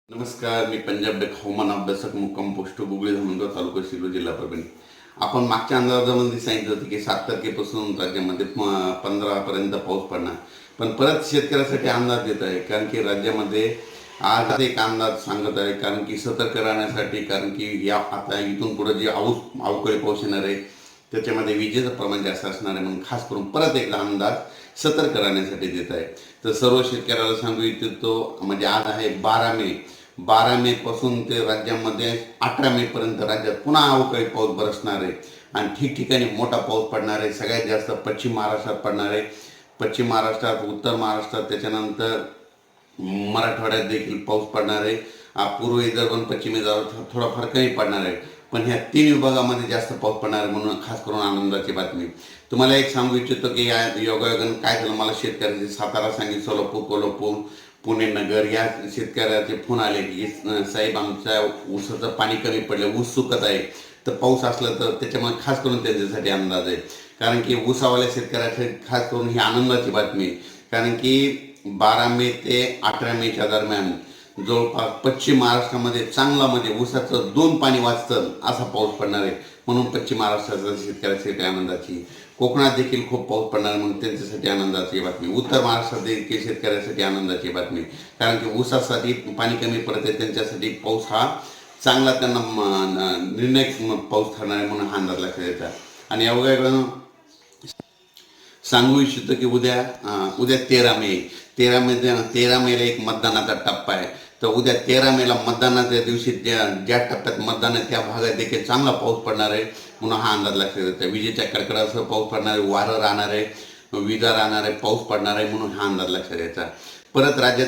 नमस्कार, मी पंजाब डेक हवामान अभ्यासक मुक्काम पोस्ट गुगळी धामणगाव तालुका शिरूर जिल्हा परभणी. आपण मागच्या अंदाजामध्ये सांगितलं होतं की 7 तारखेपासून राज्यामध्ये 15 पर्यंत पाऊस पडणार. पण परत शेतकऱ्यासाठी अंदाज देत आहे, कारण की राज्यामध्ये आज एक अंदाज सांगत आहे, कारण की सतर्क राहण्यासाठी, कारण की या आता इथून पुढे जे अवकाळी पाऊस येणार आहे त्याच्यामध्ये विजेचं प्रमाण जास्त असणार आहे. म्हणून खास करून परत एकदा अंदाज सतर्क राहण्यासाठी देत आहे. तर सर्व शेतकऱ्याला सांगू इच्छितो, म्हणजे आज आहे 12 मे पासून ते राज्यामध्ये 18 मे पर्यंत राज्यात पुन्हा अवकाळी पाऊस बरसणार आहे आणि ठिकठिकाणी मोठा पाऊस पडणार आहे. सगळ्यात जास्त पश्चिम महाराष्ट्रात पडणार आहे. पश्चिम महाराष्ट्रात, उत्तर महाराष्ट्रात, त्याच्यानंतर मराठवाड्यात देखील पाऊस पडणार आहे. पूर्व विदर्भ आणि पश्चिम विदर्भात थोडाफार कमी पडणार आहे. पण ह्या 3 विभागामध्ये जास्त पाऊस पडणार आहे. म्हणून खास करून आनंदाची बातमी तुम्हाला एक सांगू इच्छितो की या योगायोगानं काय झालं, मला शेतकऱ्याचे सातारा, सांगली, सोलापूर, कोल्हापूर, पुणे, नगर या शेतकऱ्याचे फोन आले की साहेब आमच्या ऊसाचं पाणी कमी पडलं, ऊस सुकत आहे, तर पाऊस असला तर त्याच्यामुळे खास करून त्यांच्यासाठी अंदाज आहे. कारण की ऊसावाल्या शेतकऱ्यासाठी खास करून ही आनंदाची बातमी आहे. कारण की 12 मे ते 18 मेच्या दरम्यान जवळपास पश्चिम महाराष्ट्रामध्ये चांगला, म्हणजे ऊसाचं 2 पाणी वाचतं असा पाऊस पडणार आहे. म्हणून पश्चिम महाराष्ट्राच्या शेतकऱ्यासाठी आनंदाची, कोकणात देखील खूप पाऊस पडणार आहे म्हणून त्यांच्यासाठी आनंदाची बातमी, उत्तर महाराष्ट्रात देखील शेतकऱ्यासाठी आनंदाची बातमी. कारण की ऊसासाठी पाणी कमी पडत आहे, त्यांच्यासाठी पाऊस हा चांगला त्यांना निर्णय पाऊस ठरणार आहे म्हणून हा अंदाज लक्षात येतात. आणि अवघ्या सांगू इच्छितो की उद्या 13 मेला एक मतदानाचा टप्पा आहे. तर उद्या 13 मेला मतदानाच्या दिवशी ज्या टप्प्यात मतदान आहे त्या भागात देखील चांगला पाऊस पडणार आहे म्हणून हा अंदाज लक्षात येतो. विजेच्या कडकडासह पाऊस पडणार आहे, वारं राहणार आहे, विजा राहणार आहे, पाऊस पडणार आहे म्हणून हा अंदाज लक्षात यायचा. परत राज्यातील